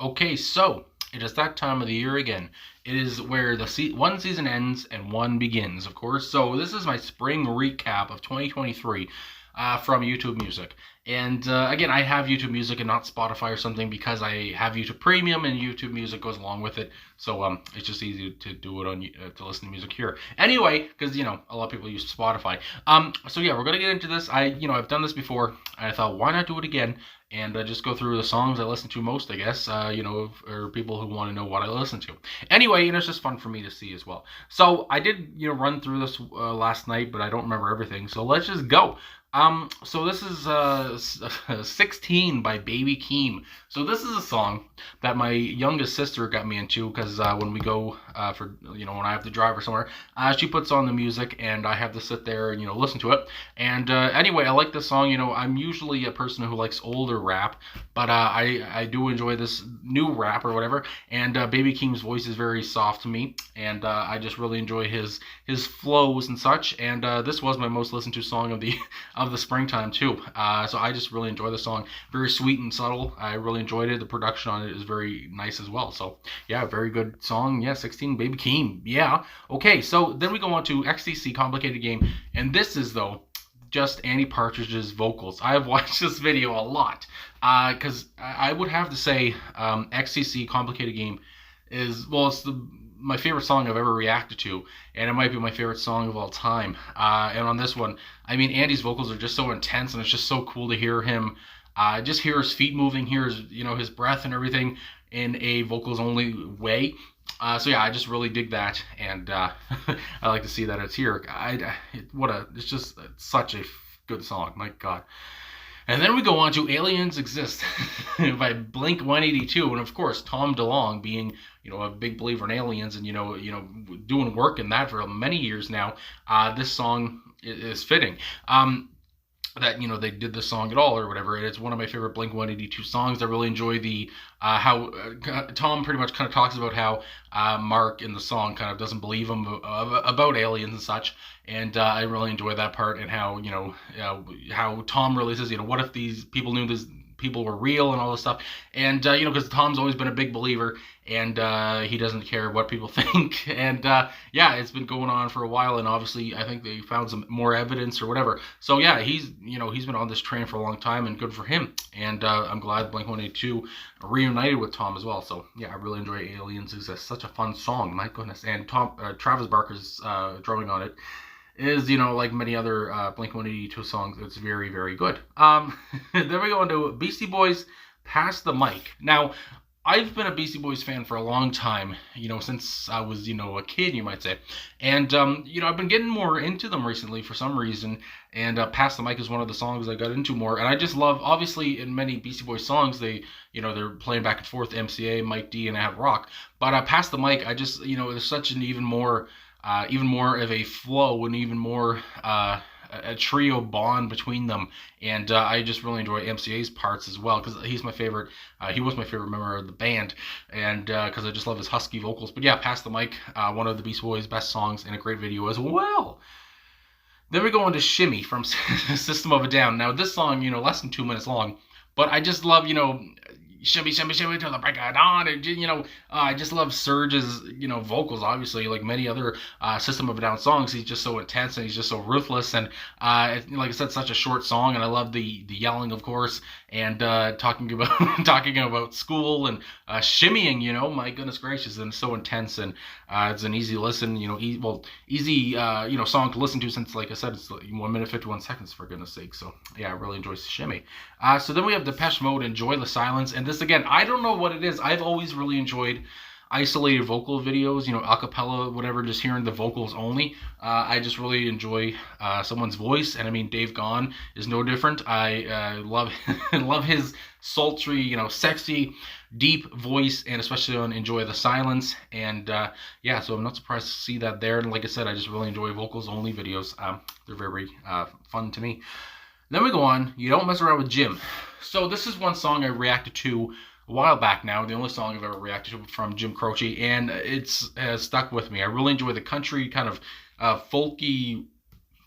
Okay, so it is that time of the year again. It is where one season ends and one begins, of course. So this is my spring recap of 2023 from YouTube Music. And again, I have YouTube Music and not Spotify or something because I have YouTube Premium and YouTube Music goes along with it. So it's just easy to do it on to listen to music here. Anyway, because a lot of people use Spotify. So yeah, we're gonna get into this. I've done this before. I thought, why not do it again? And just go through the songs I listen to most, I guess, or people who want to know what I listen to. Anyway, it's just fun for me to see as well. So I did, run through this last night, but I don't remember everything. So let's just go. So this is 16 by Baby Keem. So this is a song that my youngest sister got me into because when we go when I have to drive or somewhere, she puts on the music and I have to sit there and listen to it. And anyway, I like this song. I'm usually a person who likes older rap, but I do enjoy this new rap or whatever. And Baby Keem's voice is very soft to me, and I just really enjoy his flows and such. And this was my most listened to song of the of the springtime too. So I just really enjoy the song. Very sweet and subtle. I really enjoyed it. The production on it is very nice as well. So yeah, very good song. Yeah, 16 Baby Keem. Yeah. Okay, so then we go on to XTC Complicated Game, and this is though just Annie Partridge's vocals. I have watched this video a lot because I would have to say XTC Complicated Game is, well, it's my favorite song I've ever reacted to, and it might be my favorite song of all time. And on this one, I mean, Andy's vocals are just so intense, and it's just so cool to hear him, just hear his feet moving, hear his breath and everything in a vocals only way. So yeah, I just really dig that, and I like to see that it's here. It's just such a good song. My God. And then we go on to Aliens Exist by Blink 182, and of course Tom DeLonge being a big believer in aliens and doing work in that for many years now. This song is fitting. That they did this song at all or whatever. And it's one of my favorite Blink 182 songs. I really enjoy the how Tom pretty much kind of talks about how Mark in the song kind of doesn't believe him about aliens and such. And I really enjoy that part, and how how Tom really says, what if these people knew this people were real and all this stuff. And because Tom's always been a big believer, and he doesn't care what people think. And yeah, it's been going on for a while, and obviously I think they found some more evidence or whatever. So yeah, he's been on this train for a long time, and good for him. And I'm glad Blink-182 reunited with Tom as well. So yeah, I really enjoy Aliens. It's such a fun song, my goodness. And Travis Barker's drumming on it is, like many other Blink-182 songs, it's very, very good. Then we go into Beastie Boys, Pass the Mic. Now, I've been a Beastie Boys fan for a long time, since I was, a kid, you might say. And, I've been getting more into them recently for some reason. And Pass the Mic is one of the songs I got into more. And I just love, obviously, in many Beastie Boys songs, they're playing back and forth, MCA, Mike D, and Ad Rock. But Pass the Mic, I just, there's such an even more of a flow, and even more a trio bond between them. And I just really enjoy MCA's parts as well, because he's my favorite. He was my favorite member of the band, and because I just love his husky vocals. But yeah, Pass the Mic, one of the Beast Boys' best songs, and a great video as well. Then we go on to Shimmy from System of a Down. Now this song, less than 2 minutes long, but I just love, shimmy, shimmy, shimmy till the break of dawn. And, I just love Serge's, vocals, obviously, like many other System of a Down songs. He's just so intense, and he's just so ruthless. And, like I said, such a short song. And I love the yelling, of course, and talking about talking about school, and shimmying, my goodness gracious. And it's so intense, and it's an easy listen, easy, song to listen to, since, like I said, it's 1 minute 51 seconds, for goodness sake. So, yeah, I really enjoy Shimmy. So then we have Depeche Mode, Enjoy the Silence. And this, again, I don't know what it is. I've always really enjoyed isolated vocal videos, a cappella, whatever, just hearing the vocals only. I just really enjoy someone's voice, and I mean, Dave Gahan is no different. I love love his sultry, sexy, deep voice, and especially on Enjoy the Silence. And yeah, so I'm not surprised to see that there. And like I said, I just really enjoy vocals only videos. They're very fun to me. Then we go on, You Don't Mess Around with Jim. So this is one song I reacted to a while back now, the only song I've ever reacted to from Jim Croce, and it's stuck with me. I really enjoy the country kind of folky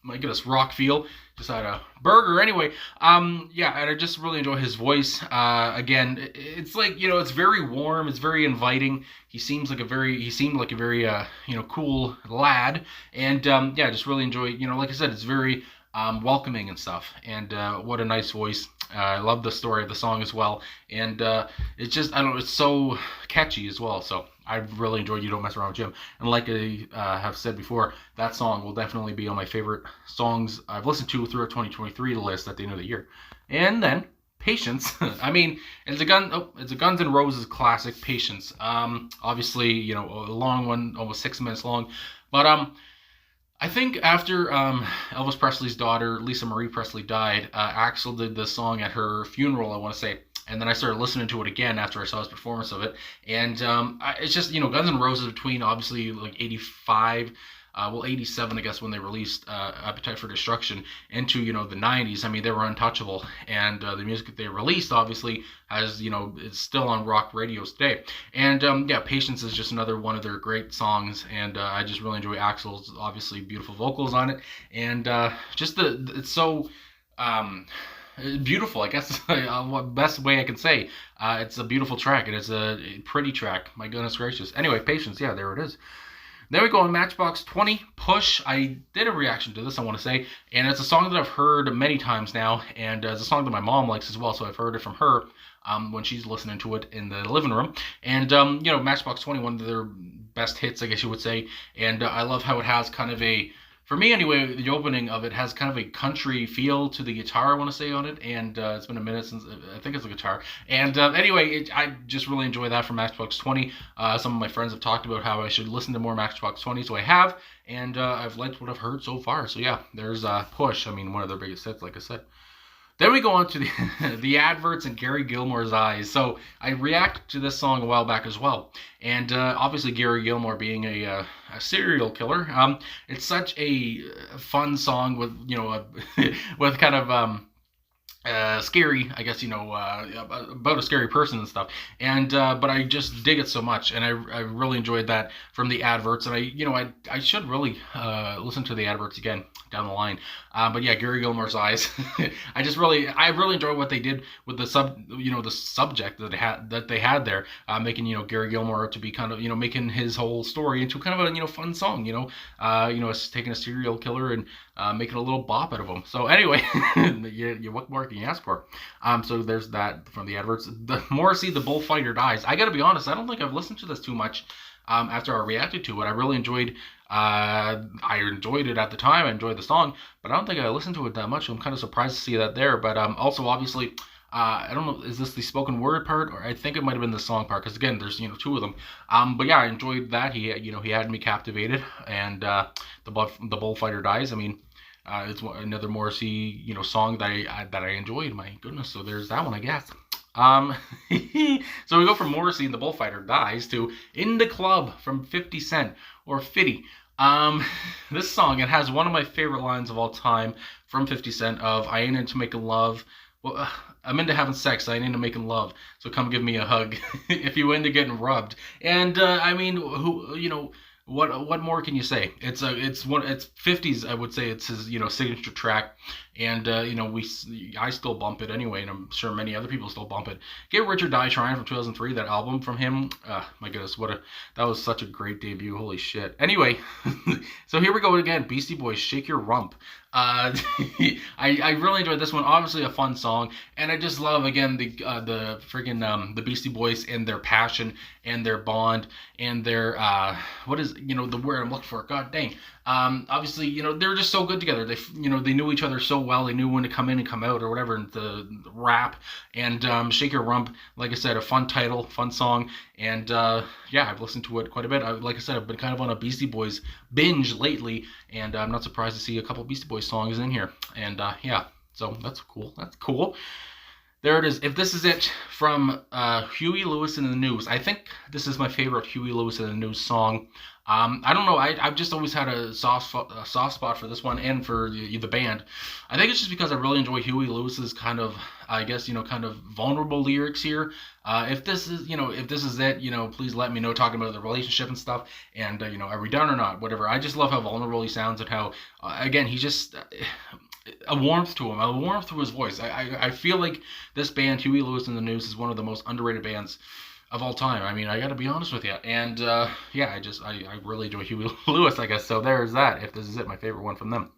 my goodness, rock feel. Just had a burger anyway. Yeah, and I just really enjoy his voice. Again, it's like, it's very warm, it's very inviting. He seemed like a very cool lad, and yeah, just really enjoy. Like I said, it's very welcoming and stuff. And what a nice voice. I love the story of the song as well, and it's just, I don't know, it's so catchy as well. So I really enjoyed "You Don't Mess Around with Jim," and like I have said before, that song will definitely be on my favorite songs I've listened to throughout 2023 list at the end of the year. And then Patience. I mean, it's a Guns N' Roses classic, Patience. Obviously, a long one, almost 6 minutes long, but I think after Elvis Presley's daughter, Lisa Marie Presley, died, Axl did this song at her funeral, I want to say. And then I started listening to it again after I saw his performance of it. And it's just, Guns N' Roses between obviously like 85, 87, I guess, when they released Appetite for Destruction, into, the 90s. I mean, they were untouchable. And the music that they released, obviously, it's still on rock radios today. And yeah, Patience is just another one of their great songs. And I just really enjoy Axl's, obviously, beautiful vocals on it. And it's so beautiful, I guess. Best way I can say. It's a beautiful track, and it's a pretty track. My goodness gracious. Anyway, Patience, yeah, there it is. There we go on Matchbox 20, Push. I did a reaction to this, I want to say, and it's a song that I've heard many times now, and it's a song that my mom likes as well, so I've heard it from her when she's listening to it in the living room. And, Matchbox 20, one of their best hits, I guess you would say, and I love how it has kind of for me anyway, the opening of it has kind of a country feel to the guitar, I want to say, on it, and it's been a minute since, I think it's a guitar, and anyway, I just really enjoy that from Matchbox 20. Some of my friends have talked about how I should listen to more Matchbox 20, so I have, and I've liked what I've heard so far. So yeah, there's Push, I mean, one of their biggest hits, like I said. Then we go on to the adverts and Gary Gilmore's eyes. So I reacted to this song a while back as well, and obviously Gary Gilmore being a serial killer, it's such a fun song with with kind of scary, I guess, about a scary person and stuff. And but I just dig it so much, and I really enjoyed that from the adverts. And I should really listen to the adverts again down the line. But yeah, Gary Gilmore's eyes. I really enjoy what they did with the subject that they had there, making Gary Gilmore to be kind of making his whole story into kind of a fun song. It's taking a serial killer and making a little bop out of him. So anyway, what more can you ask for? So there's that from the adverts. The Morrissey, The Bullfighter Dies. I gotta be honest, I don't think I've listened to this too much after I reacted to it. I really enjoyed it at the time. I enjoyed the song, but I don't think I listened to it that much. I'm kind of surprised to see that there. But also, obviously, I don't know, is this the spoken word part, or I think it might have been the song part, because again, there's two of them. But yeah, I enjoyed that. He had me captivated, and the Bullfighter Dies. I mean, it's another Morrissey song that I enjoyed. My goodness, so there's that one, I guess. So we go from Morrissey and The Bullfighter Dies to In the Club from 50 Cent, or Fitty. This song, it has one of my favorite lines of all time from 50 Cent of, "I ain't into making love. Well, I'm into having sex. I ain't into making love. So come give me a hug if you into getting rubbed." And I mean, what more can you say? It's 50's, I would say it's his signature track, and I still bump it anyway, and I'm sure many other people still bump it. Get Rich or Die Trying from 2003, that album from him. My goodness, that was such a great debut. Holy shit. Anyway, so here we go again. Beastie Boys, Shake Your Rump. I really enjoyed this one. Obviously a fun song, and I just love again the freaking the Beastie Boys and their passion and their bond and their what is the word I'm looking for? God dang. Obviously they were just so good together. They they knew each other so well. They knew when to come in and come out or whatever, and the rap. And Shake Your Rump, like I said, a fun title, fun song, and yeah, I've listened to it quite a bit. Like I said, I've been kind of on a Beastie Boys binge lately, and I'm not surprised to see a couple Beastie Boys songs in here. And yeah, so that's cool. There it is. If This Is It from Huey Lewis and the News. I think this is my favorite Huey Lewis and the News song. I don't know. I've just always had a soft spot for this one and for the band. I think it's just because I really enjoy Huey Lewis's kind of, I guess, kind of vulnerable lyrics here. If this is it, please let me know, talking about the relationship and stuff. And, are we done or not? Whatever. I just love how vulnerable he sounds and how, again, he just, a warmth to him, a warmth to his voice. I feel like this band, Huey Lewis and the News, is one of the most underrated bands of all time. I mean, I got to be honest with you. And yeah, I really enjoy Huey Lewis, I guess. So there's that. If This Is It, my favorite one from them.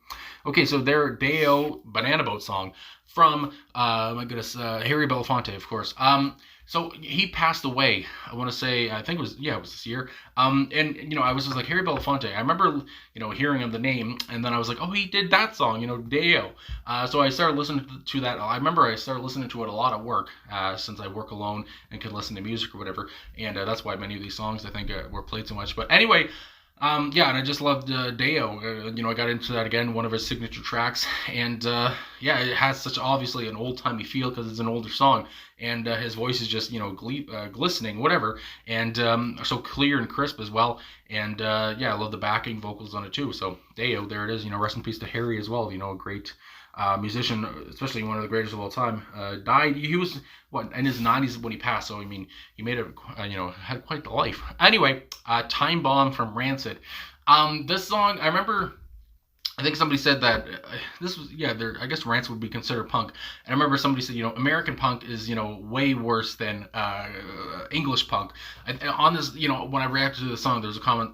Okay, so their Deo Banana Boat song from my goodness, Harry Belafonte, of course. So he passed away. I want to say, I think it was this year. And I was just like, Harry Belafonte. I remember hearing of the name, and then I was like, oh, he did that song, Deo. So I started listening to that. I remember I started listening to it a lot at work, since I work alone and can listen to music or whatever. And that's why many of these songs I think were played so much. But anyway. Yeah, and I just loved Deo. I got into that again, one of his signature tracks, and yeah, it has such obviously an old-timey feel because it's an older song, and his voice is just glistening, whatever, and so clear and crisp as well, and yeah, I love the backing vocals on it too. So Deo, there it is. Rest in peace to Harry as well. A great musician, especially one of the greatest of all time. Died. He was in his 90s when he passed. So I mean, he made it. Had quite the life. Anyway, Time Bomb from Rancid. This song, I remember. I think somebody said that this was, I guess Rancid would be considered punk. And I remember somebody said, American punk is, way worse than English punk. And on this, when I reacted to the song, there was a comment,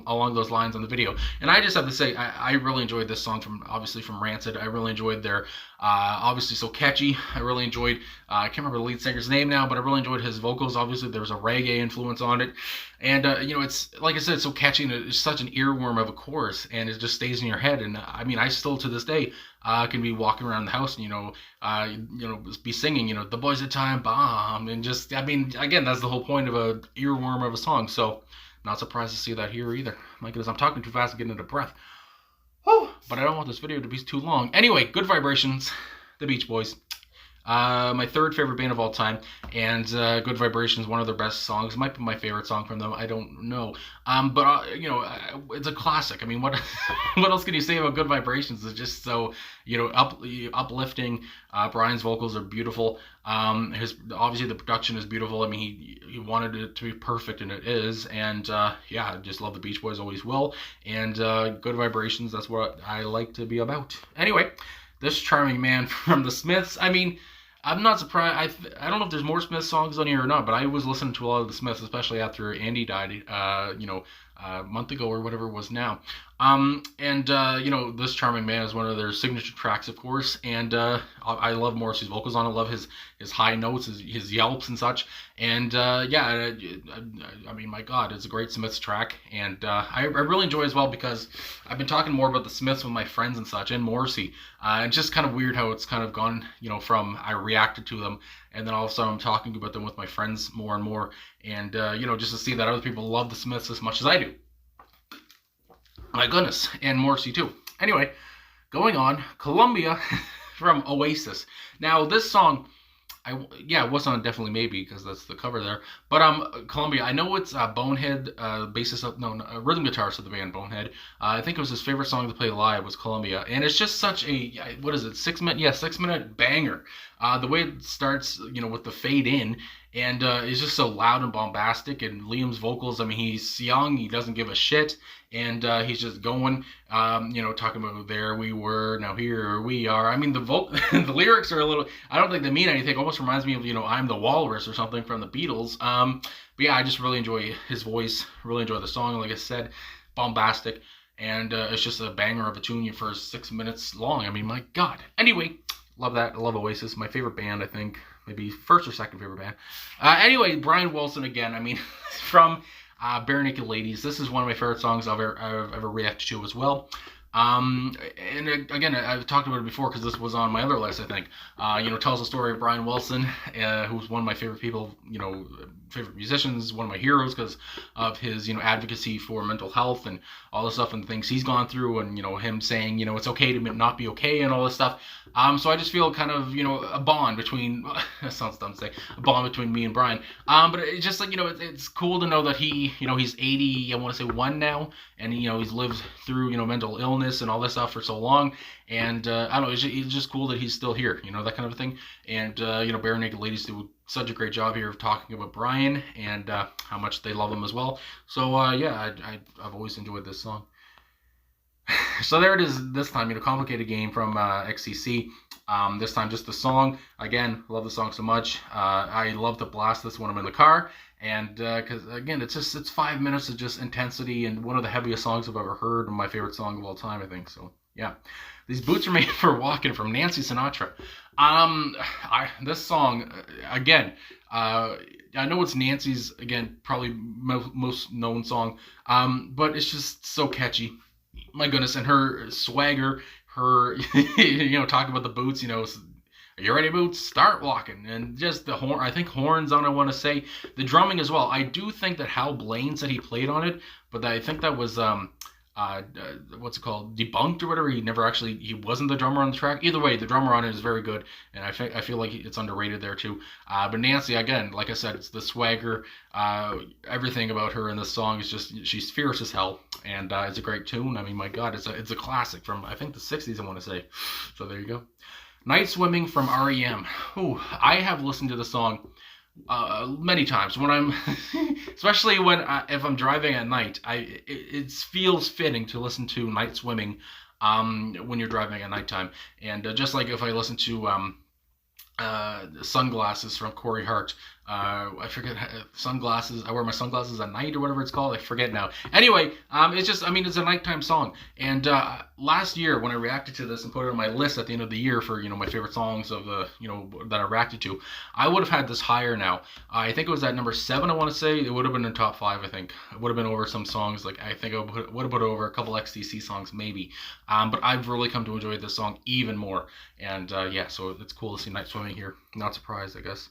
along those lines on the video. And I just have to say, I really enjoyed this song obviously from Rancid. I really enjoyed their, obviously so catchy. I really enjoyed, I can't remember the lead singer's name now, but I really enjoyed his vocals. Obviously there was a reggae influence on it. And, it's, like I said, it's so catchy, and it's such an earworm of a chorus, and it just stays in your head. And, I mean, I still, to this day, can be walking around the house and, be singing, the boys at Time Bomb, and just, I mean, again, that's the whole point of a earworm of a song, so not surprised to see that here either. My goodness, I'm talking too fast and getting into breath. Whew, but I don't want this video to be too long. Anyway, Good Vibrations, the Beach Boys. My third favorite band of all time, and Good Vibrations, one of their best songs. It might be my favorite song from them. I don't know. But it's a classic. I mean, what what else can you say about Good Vibrations? It's just so uplifting. Brian's vocals are beautiful. Obviously the production is beautiful. I mean, he wanted it to be perfect, and it is. And yeah, I just love the Beach Boys, always will. And Good Vibrations, that's what I like to be about. Anyway, this charming man from the Smiths. I mean, I'm not surprised. I don't know if there's more Smiths songs on here or not, but I was listening to a lot of the Smiths, especially after Andy died, a month ago or whatever it was now. This charming man is one of their signature tracks, of course, and I love Morrissey's vocals on it. I love his high notes, his yelps and such, and yeah, I mean, my God, it's a great Smiths track, and I really enjoy it as well because I've been talking more about the Smiths with my friends and such, and Morrissey. It's just kind of weird how it's kind of gone, from I reacted to them, and then all of a sudden I'm talking about them with my friends more and more, and just to see that other people love the Smiths as much as I do. My goodness, and Morrissey too. Anyway, going on, Columbia from Oasis. Now this song, it was on Definitely Maybe because that's the cover there. But Columbia, I know it's Bonehead, bassist of rhythm guitarist of the band Bonehead. I think it was his favorite song to play live was Columbia, and it's just such a 6-minute banger. The way it starts, with the fade in, and it's just so loud and bombastic. And Liam's vocals, I mean, he's young, he doesn't give a shit, and he's just going, talking about there we were, now here we are. I mean, the the lyrics are a little, I don't think they mean anything. It almost reminds me of, I'm the Walrus or something from the Beatles. But yeah, I just really enjoy his voice, really enjoy the song. Like I said, bombastic, and it's just a banger of a tune for 6 minutes long. I mean, my God. Anyway, love that. I love Oasis. My favorite band, I think. Maybe first or second favorite band. Anyway, Brian Wilson again. I mean, from Bare Naked Ladies. This is one of my favorite songs I've ever reacted to as well. And again, I've talked about it before because this was on my other list, I think. Tells the story of Brian Wilson, who's one of my favorite people, favorite musicians, one of my heroes because of his, advocacy for mental health and all the stuff and things he's gone through, and him saying, it's okay to not be okay and all this stuff. So I just feel kind of, a bond between, that sounds dumb to say, a bond between me and Brian. But it's just like, it's cool to know that he, he's 80, I want to say 1 now, and he's lived through, mental illness and all this stuff for so long. And I don't know, it's just cool that he's still here, that kind of thing. And Bare Naked Ladies do such a great job here of talking about Brian and how much they love him as well. So yeah, I've always enjoyed this song. So there it is this time, Complicated Game from XCC. This time just the song. Again, love the song so much. I love to blast this when I'm in the car. And because again, it's 5 minutes of just intensity and one of the heaviest songs I've ever heard, and my favorite song of all time, I think. So yeah, These Boots Are Made for Walking from Nancy Sinatra. This song again. I know it's Nancy's again probably most known song, but it's just so catchy. My goodness, and her swagger, her talking about the boots, are you ready, boots? Start walking. And just the horn, I think horns on, I want to say. The drumming as well. I do think that Hal Blaine said he played on it, but I think that was, what's it called? Debunked or whatever. He wasn't the drummer on the track. Either way, the drummer on it is very good, and I feel like it's underrated there too. But Nancy, again, like I said, it's the swagger. Everything about her in this song is just, she's fierce as hell, and it's a great tune. I mean, my God, it's a classic from, I think, the 60s, I want to say. So there you go. Night Swimming from REM. Ooh, I have listened to the song many times when I'm, especially when if I'm driving at night. It feels fitting to listen to Night Swimming when you're driving at nighttime, and just like if I listen to Sunglasses from Corey Hart. I forget, sunglasses. I wear my sunglasses at night or whatever it's called. I forget now. Anyway, it's a nighttime song. And last year when I reacted to this and put it on my list at the end of the year for my favorite songs of that I reacted to, I would have had this higher now. I think it was at number 7. I want to say it would have been in top 5. I think it would have been over some songs. Like I think I would have put over a couple XTC songs maybe. But I've really come to enjoy this song even more. And yeah, so it's cool to see Night Swimming here. Not surprised, I guess.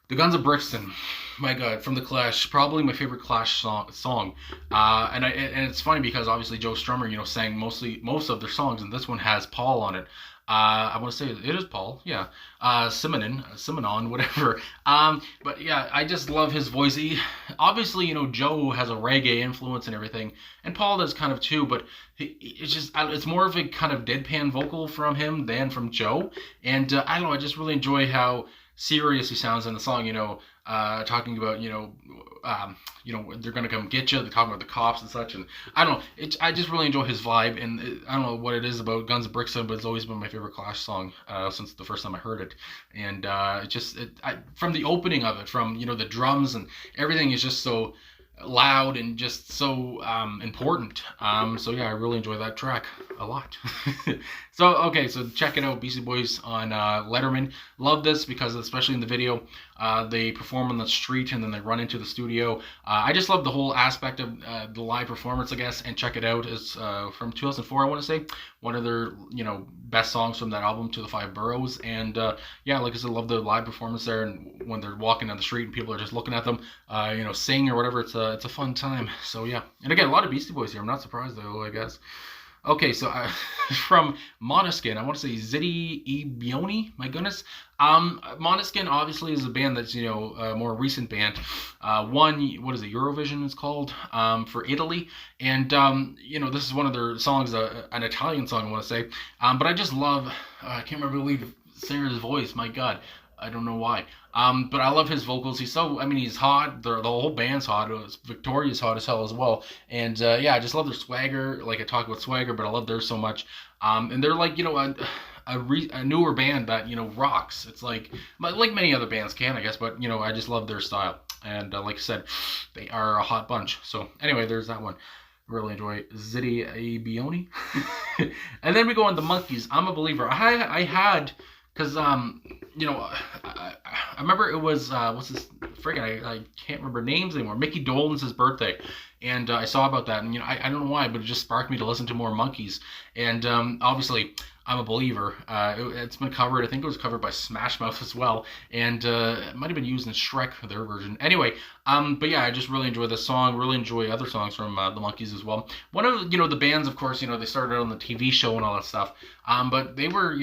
The Guns of Brixton, my God, from the Clash, probably my favorite Clash song. And it's funny because obviously Joe Strummer, sang most of their songs, and this one has Paul on it. I want to say it is Paul, yeah. Simonon, whatever. But yeah, I just love his voice. Obviously, Joe has a reggae influence and everything, and Paul does kind of too. But it's more of a kind of deadpan vocal from him than from Joe. And I don't know, I just really enjoy how serious he sounds in the song, talking about, they're going to come get you. They're talking about the cops and such. And I don't know. I just really enjoy his vibe. And I don't know what it is about Guns of Brixton, but it's always been my favorite Clash song since the first time I heard it. And from the opening of it, from, the drums and everything is just so loud and just so important. So yeah, I really enjoy that track a lot. So check it out, Beastie Boys on Letterman. Love this because especially in the video, they perform on the street and then they run into the studio. I just love the whole aspect of the live performance, I guess. And check it out. It's from 2004, I want to say. One of their best songs from that album, To the Five Boroughs. And yeah, like I said, love the live performance there. And when they're walking down the street and people are just looking at them, sing or whatever, it's a fun time. So yeah, and again, a lot of Beastie Boys here. I'm not surprised though, I guess. Okay, so from Måneskin, I want to say Ziddy Ibioni. My goodness, Måneskin obviously is a band that's a more recent band. What is it? Eurovision is called for Italy, and this is one of their songs, an Italian song I want to say. But I just love I can't remember the lead singer's voice. My God. I don't know why. But I love his vocals. He's hot. The whole band's hot. Victoria's hot as hell as well. And yeah, I just love their swagger. Like I talk about swagger, but I love theirs so much. And they're like, a newer band that, rocks. It's like many other bands can, I guess. But, I just love their style. And like I said, they are a hot bunch. So anyway, there's that one. Really enjoy Ziddy Ibioni. And then we go on the Monkeys. I'm a Believer. I had because you know, I remember it was what's this friggin' I can't remember names anymore. Mickey Dolenz his birthday, and I saw about that, and I don't know why, but it just sparked me to listen to more Monkees, and obviously. I'm a believer. It's been covered. I think it was covered by Smash Mouth as well, and it might have been used in Shrek, their version. Anyway, but yeah, I just really enjoy this song. Really enjoy other songs from the Monkees as well. One of the bands, of course, they started out on the TV show and all that stuff. But they were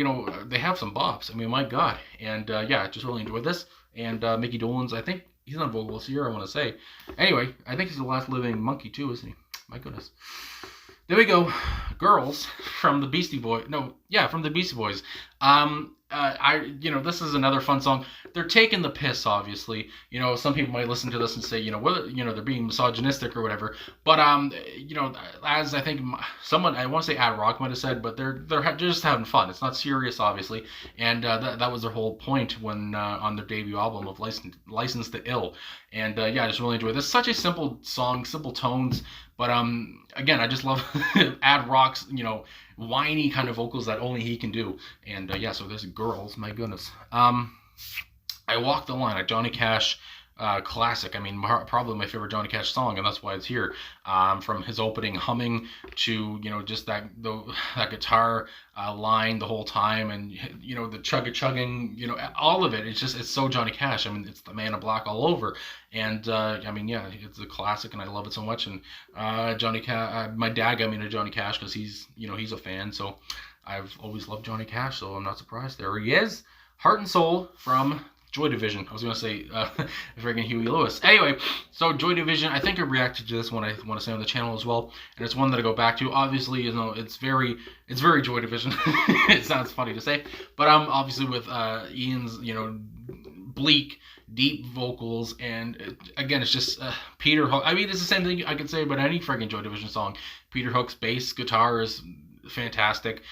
they have some bops. I mean, my God, and yeah, I just really enjoyed this. And Mickey Dolenz, I think he's on vocals here. I want to say. Anyway, I think he's the last living monkey too, isn't he? My goodness. There we go, Girls from the Beastie Boys. No, yeah, from the Beastie Boys. This is another fun song. They're taking the piss, obviously. Some people might listen to this and say, whether they're being misogynistic or whatever. But as I think someone, I want to say Ad Rock might have said, but they're just having fun. It's not serious, obviously, and that was their whole point when on their debut album of License to Ill. And yeah, I just really enjoyed this. Such a simple song, simple tones. But again, I just love Ad Rock's whiny kind of vocals that only he can do. And yeah, so there's Girls. My goodness. I Walk the Line, a Johnny Cash classic. I mean, probably my favorite Johnny Cash song, and that's why it's here. From his opening humming to just that guitar line the whole time, and the chugging, all of it. It's so Johnny Cash. I mean, it's the Man in Black all over, and I mean, yeah, it's a classic, and I love it so much. And Johnny Cash, my dad got me into Johnny Cash because he's a fan, so I've always loved Johnny Cash, so I'm not surprised. There he is, Heart and Soul from Joy Division. I was going to say friggin' Huey Lewis. Anyway, so Joy Division, I think I reacted to this one, I want to say, on the channel as well, and it's one that I go back to. Obviously, it's very Joy Division. It sounds funny to say, but obviously with Ian's, bleak, deep vocals, and again, it's just Peter Hook. I mean, it's the same thing I could say about any friggin' Joy Division song. Peter Hook's bass guitar is fantastic.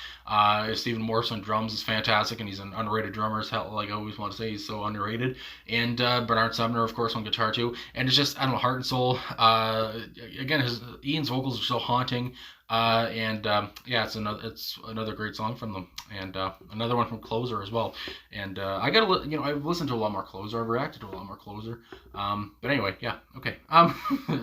Stephen Morse on drums is fantastic, and he's an underrated drummer as hell. Like I always want to say, he's so underrated. And Bernard Sumner, of course, on guitar too. And it's just, I don't know, Heart and Soul. Again, Ian's vocals are so haunting. Yeah, it's another great song from them, and another one from Closer as well. And I've listened to a lot more Closer. I've reacted to a lot more Closer. But anyway, yeah, okay.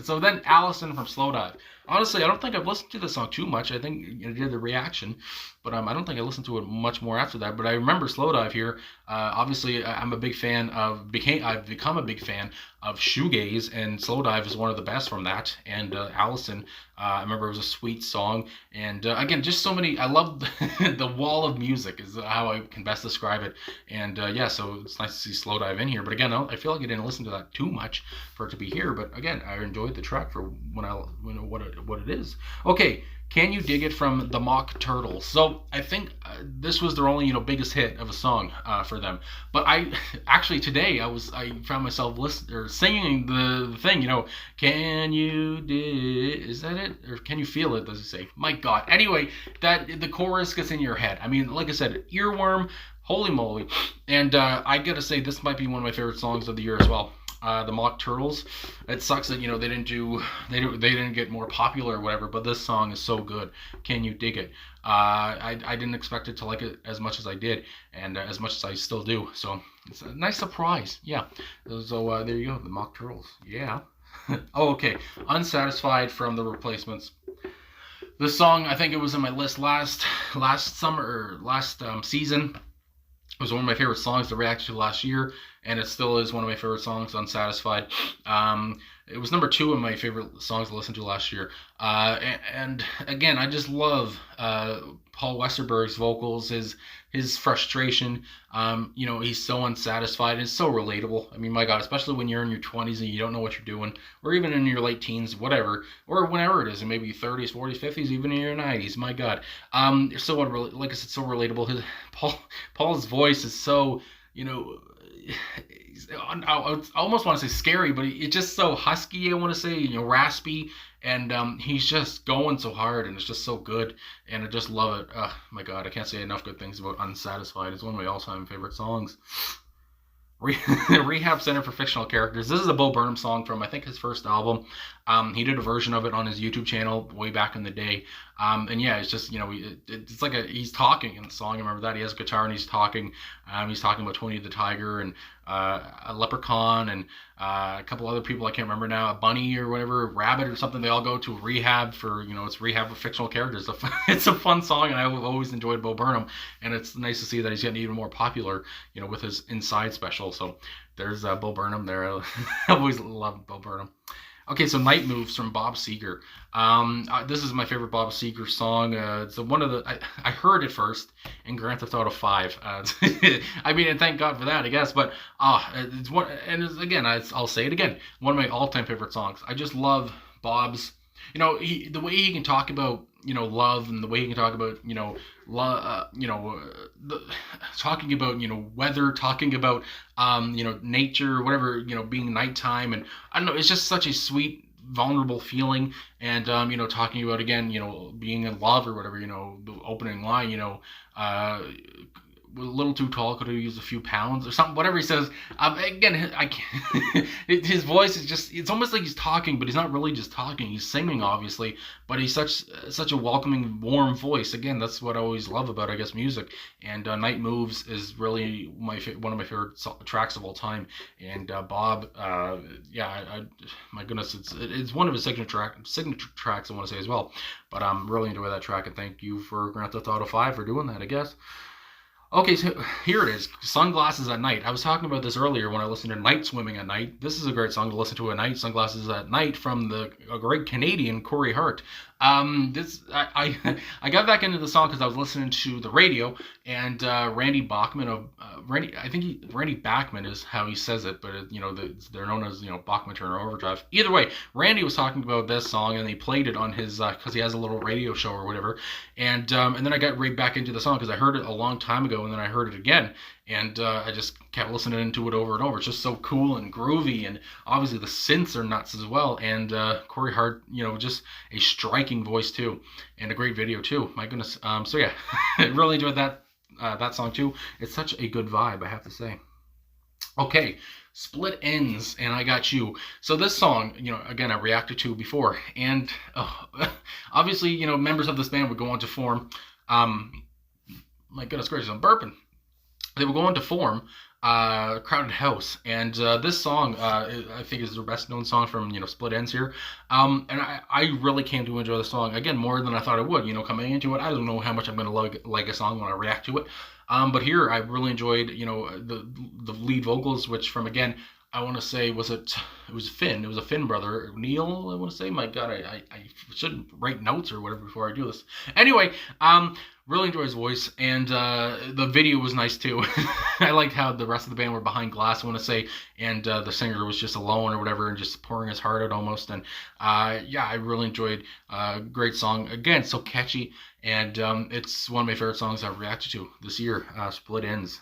So then Allison from Slow Dive. Honestly, I don't think I've listened to this song too much. I think I did the reaction, but I don't think I listened to it much more after that. But I remember Slow Dive here. Obviously, I've become a big fan of shoegaze, and Slow Dive is one of the best from that. And Allison, I remember it was a sweet song, and again, just so many. I love the wall of music is how I can best describe it. And yeah, so it's nice to see Slow Dive in here. But again, I feel like I didn't listen to that too much for it to be here. But again, I enjoyed the track for what it is. Okay. Can You Dig It from the Mock Turtles? So I think this was their only biggest hit of a song for them. But today I found myself singing the thing. Can you dig? Is that it? Or can you feel it? Does it say? My God. Anyway, that the chorus gets in your head. I mean, like I said, earworm. Holy moly. And I gotta say, this might be one of my favorite songs of the year as well. The Mock Turtles. It sucks that they didn't get more popular or whatever, but this song is so good. Can You Dig It? I didn't expect it to like it as much as I did, and as much as I still do. So it's a nice surprise. Yeah. So there you go, the Mock Turtles. Yeah. Oh, okay. Unsatisfied from the Replacements. This song, I think it was in my list last summer or last season. It was one of my favorite songs to react to last year, and it still is one of my favorite songs, Unsatisfied. It was number 2 of my favorite songs to listen to last year. And again, I just love Paul Westerberg's vocals, his frustration. He's so unsatisfied. It's so relatable. I mean, my God, especially when you're in your 20s and you don't know what you're doing, or even in your late teens, whatever, or whenever it is, and maybe your 30s, 40s, 50s, even in your 90s. My God, so like I said, so relatable. Paul's voice is so, I almost want to say scary, but it's just so husky, I want to say, raspy, and he's just going so hard, and it's just so good, and I just love it. My God, I can't say enough good things about Unsatisfied. It's one of my all-time favorite songs. Rehab Center for Fictional Characters. This is a Bo Burnham song from, I think, his first album. He did a version of it on his YouTube channel way back in the day. And yeah, it's just, it's like he's talking in the song. I remember that. He has a guitar and he's talking. He's talking about Tony the Tiger and a leprechaun and a couple other people I can't remember now, a bunny or whatever, a rabbit or something. They all go to rehab for, it's rehab for fictional characters. It's a fun song, and I've always enjoyed Bo Burnham, and it's nice to see that he's getting even more popular, with his Inside special. So there's Bo Burnham there. I always loved Bo Burnham. Okay, so Night Moves from Bob Seger. This is my favorite Bob Seger song. It's one of I heard it first in Grand Theft Auto 5. I mean, and thank God for that, I guess. But it's one, and again, I'll say it again, one of my all-time favorite songs. I just love Bob's, the way he can talk about, love, and the way he can talk about, talking about, weather, talking about, nature, whatever, being nighttime. And I don't know, it's just such a sweet, vulnerable feeling. And, talking about, again, being in love or whatever, the opening line, a little too tall, could have used a few pounds or something, whatever he says. Again, I can't, his voice is just, it's almost like he's talking, but he's not really just talking. He's singing, obviously, but he's such a welcoming, warm voice. Again, that's what I always love about, I guess, music. And Night Moves is really one of my favorite tracks of all time. And Bob, my goodness, it's one of his signature tracks, I want to say as well. But I'm really enjoy that track, and thank you for Grand Theft Auto 5 for doing that, I guess. Okay, so here it is, Sunglasses at Night. I was talking about this earlier when I listened to Night Swimming at Night. This is a great song to listen to at night, Sunglasses at Night, from a great Canadian, Corey Hart. I got back into the song because I was listening to the radio, and Randy Bachman of Randy Bachman is how he says it, but they're known as Bachman Turner Overdrive. Either way, Randy was talking about this song, and he played it on his because he has a little radio show or whatever, and then I got right back into the song because I heard it a long time ago, and then I heard it again. And I just kept listening to it over and over. It's just so cool and groovy, and obviously the synths are nuts as well. And Corey Hart, just a striking voice too, and a great video too. My goodness. So yeah, I really enjoyed that song too. It's such a good vibe, I have to say. Okay, Split Ends, and I Got You. So this song, again, I reacted to before, and obviously, members of this band would go on to form. My goodness gracious, I'm burping. They would go on to form Crowded House, and this song I think is the best known song from Split Ends here, and I really came to enjoy the song again more than I thought I would. Coming into it, I don't know how much I'm going to like a song when I react to it, but here I really enjoyed the lead vocals, which from, again, I want to say, it was Finn. It was a Finn brother, Neil, I want to say. My God, I should write notes or whatever before I do this. Anyway, really enjoy his voice, and the video was nice too. I liked how the rest of the band were behind glass, I want to say, and the singer was just alone or whatever, and just pouring his heart out almost. And yeah, I really enjoyed. Great song, again, so catchy, and it's one of my favorite songs I've reacted to this year. Split Ends,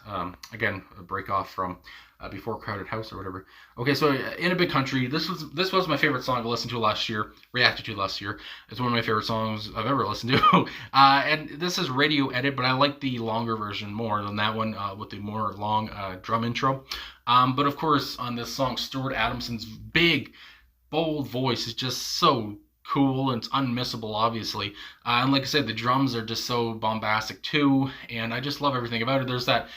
again, a break off from before Crowded House or whatever. Okay, so In a Big Country, this was my favorite song to listen to last year, reacted to last year. It's one of my favorite songs I've ever listened to. And this is radio edit, but I like the longer version more than that one with the more long drum intro. But of course, on this song, Stuart Adamson's big, bold voice is just so cool, and it's unmissable, obviously. And like I said, the drums are just so bombastic too, and I just love everything about it. There's that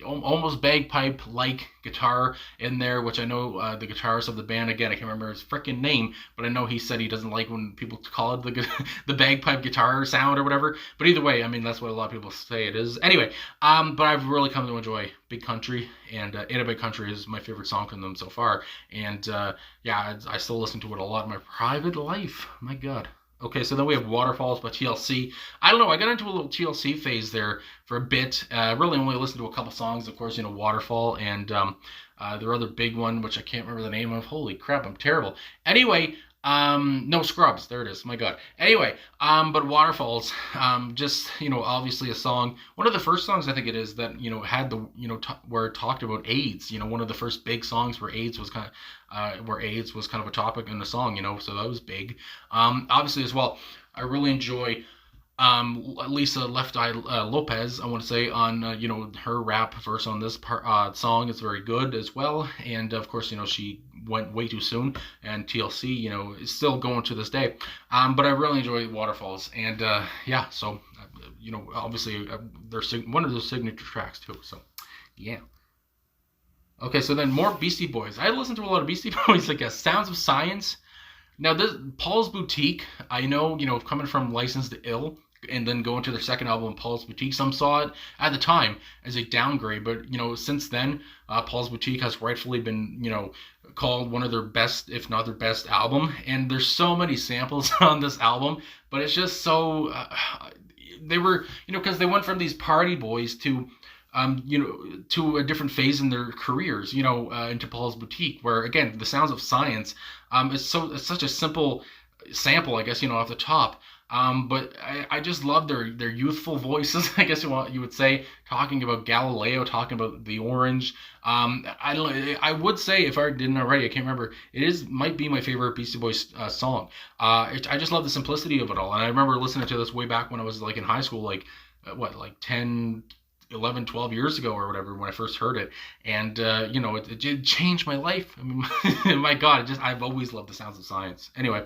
almost bagpipe-like guitar in there, which I know the guitarist of the band, again, I can't remember his freaking name, but I know he said he doesn't like when people call it the bagpipe guitar sound or whatever. But either way, I mean, that's what a lot of people say it is. Anyway, but I've really come to enjoy Big Country, and In a Big Country is my favorite song from them so far. And yeah, I still listen to it a lot in my private life. My God. Okay, so then we have Waterfalls by TLC. I don't know, I got into a little TLC phase there for a bit. Really only listened to a couple songs, of course, Waterfall, and their other big one, which I can't remember the name of. Holy crap, I'm terrible. Anyway, no, Scrubs, there it is, my God. Anyway, but Waterfalls, just, obviously a song, one of the first songs I think it is that, had the, where it talked about AIDS, one of the first big songs where AIDS was kind of a topic in the song, so that was big. Obviously as well, I really enjoy Lisa Left Eye Lopez, I want to say, on her rap verse on this song is very good as well. And of course, she went way too soon, and TLC, is still going to this day. But I really enjoy Waterfalls, and yeah, so obviously they're one of those signature tracks too. So yeah. Okay, so then more Beastie Boys. I listened to a lot of Beastie Boys, like Sounds of Science. Now this Paul's Boutique, I know, coming from License to Ill and then going to their second album, Paul's Boutique, some saw it at the time as a downgrade, but since then, Paul's Boutique has rightfully been, called one of their best, if not their best album. And there's so many samples on this album, but it's just so they were, because they went from these party boys to to a different phase in their careers, into Paul's Boutique, where again the Sounds of Science, it's such a simple sample, I guess, off the top. But I just love their youthful voices, I guess you would say, talking about Galileo, talking about the orange. I would say, if I didn't already, I can't remember, might be my favorite Beastie Boys song. I just love the simplicity of it all, and I remember listening to this way back when I was like in high school, like 10, 11, 12 years ago or whatever, when I first heard it. And it changed my life. I mean, my God, I've always loved the Sounds of Science. Anyway,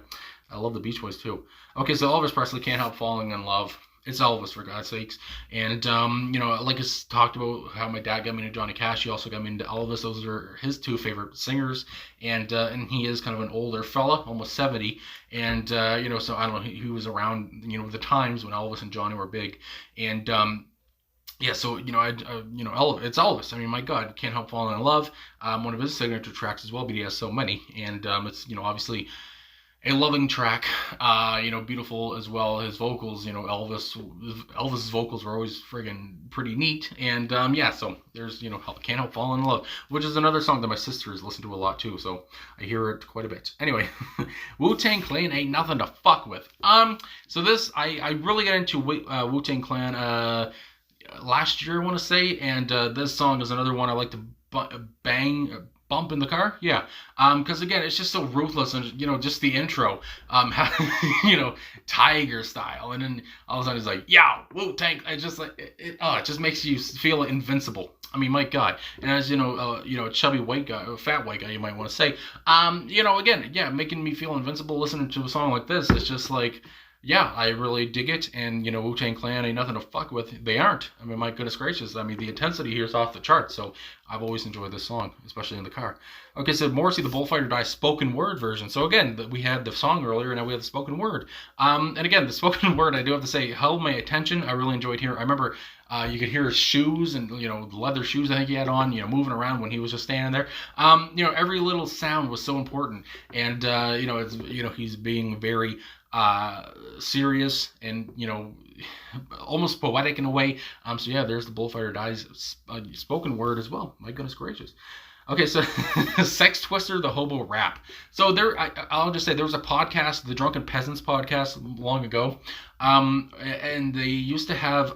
I love the Beach Boys too. Okay, so Elvis Presley, Can't Help Falling in Love. It's Elvis, for God's sakes. And like I talked about how my dad got me into Johnny Cash, he also got me into Elvis. Those are his two favorite singers. And he is kind of an older fella, almost 70. And so I don't know, he was around the times when Elvis and Johnny were big. And yeah, so Elvis, it's Elvis. I mean, my God, Can't Help Falling in Love. One of his signature tracks as well, but he has so many, and it's obviously a loving track. Beautiful as well. His vocals, Elvis's vocals were always friggin' pretty neat, and yeah. So there's Can't Help Falling in Love, which is another song that my sisters listen to a lot too. So I hear it quite a bit. Anyway, Wu-Tang Clan ain't nothing to fuck with. So this I really got into Wu-Tang Clan last year, I want to say, and this song is another one I like to bump in the car. Yeah, because again, it's just so ruthless, and just the intro, Tiger style, and then all of a sudden it's like, yo, Wu-Tang. It just like it just makes you feel invincible. I mean, my God. And as chubby white guy, or fat white guy, you might want to say, again, yeah, making me feel invincible listening to a song like this. It's just like, yeah, I really dig it, and Wu-Tang Clan ain't nothing to fuck with. They aren't. I mean, my goodness gracious. I mean, the intensity here is off the charts, so I've always enjoyed this song, especially in the car. Okay, so Morrissey, the Bullfighter Die spoken word version. So again, we had the song earlier, and now we have the spoken word. And again, the spoken word, I do have to say, held my attention. I really enjoyed hearing. I remember you could hear his shoes and the leather shoes I think he had on, moving around when he was just standing there. Every little sound was so important, and he's being very serious and almost poetic in a way. So yeah, there's the Bullfighter Dies spoken word as well. My goodness gracious. Okay, so Sex Twister, the Hobo Rap. So I'll just say there was a podcast, the Drunken Peasants podcast, long ago, and they used to have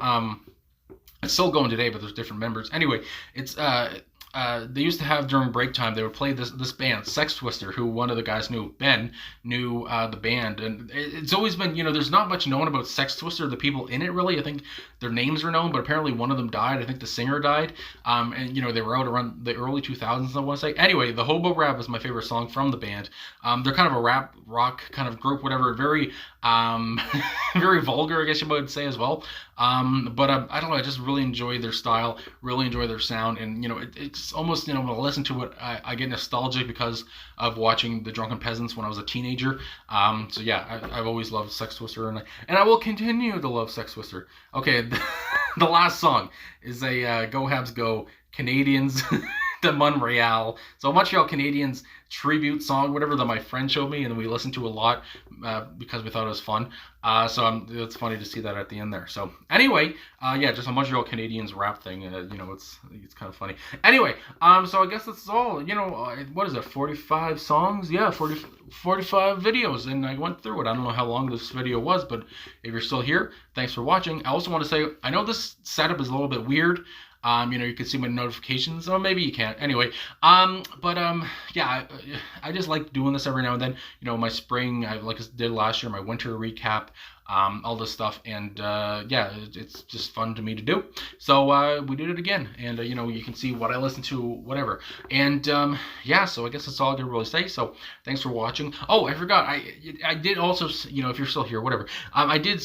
it's still going today, but there's different members. Anyway, it's they used to have during break time, they would play this band, Sex Twister, who one of the guys knew, Ben, knew the band. And it's always been, there's not much known about Sex Twister, the people in it really. I think their names are known, but apparently one of them died. I think the singer died. And, they were out around the early 2000s, I want to say. Anyway, the Hobo Rap is my favorite song from the band. They're kind of a rap, rock kind of group, whatever, very, very vulgar, I guess you might say as well. But I don't know, I just really enjoy their style, really enjoy their sound, and it's almost when I listen to it, I get nostalgic because of watching the Drunken Peasants when I was a teenager. So yeah, I've always loved Sex Twister, and I will continue to love Sex Twister. Okay, the last song is a Go Habs Go Canadians. The Montreal. So Montreal Canadiens tribute song, whatever that my friend showed me, and we listened to a lot because we thought it was fun. So it's funny to see that at the end there. So anyway, yeah, just a Montreal Canadiens rap thing. It's kind of funny. Anyway, so I guess that's all. What is it? 45 songs? Yeah, 45 videos, and I went through it. I don't know how long this video was, but if you're still here, thanks for watching. I also want to say, I know this setup is a little bit weird. You can see my notifications, or maybe you can't. Anyway, yeah, I just like doing this every now and then. My spring, like I did last year, my winter recap. all this stuff, and yeah, it's just fun to me to do. So we did it again, and you can see what I listen to, whatever. And yeah, so I guess that's all I can really say. So thanks for watching. Oh, I forgot, I did also, if you're still here, whatever. I did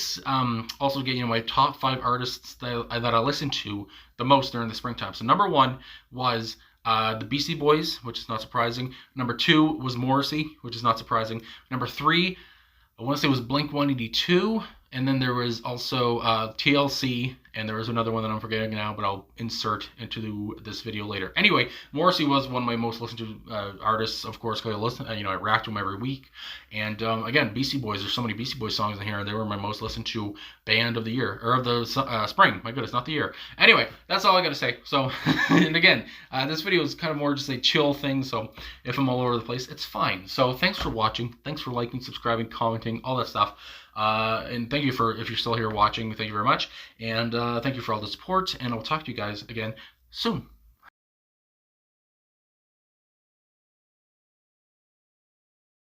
also get my top 5 artists that I listened to the most during the springtime. So number 1 was the Beastie Boys, which is not surprising. Number 2 was Morrissey, which is not surprising. Number 3, I want to say, was Blink 182, and then there was also TLC, and there was another one that I'm forgetting now, but I'll insert into this video later. Anyway, Morrissey was one of my most listened to artists, of course, because I listen, I react to them every week. And again, Beastie Boys. There's so many Beastie Boys songs in here, and they were my most listened to band of the year, or of the spring. My goodness, not the year. Anyway, that's all I gotta say. So, and again, this video is kind of more just a chill thing. So if I'm all over the place, it's fine. So thanks for watching. Thanks for liking, subscribing, commenting, all that stuff. And thank you if you're still here watching, thank you very much. And thank you for all the support, and I'll talk to you guys again soon.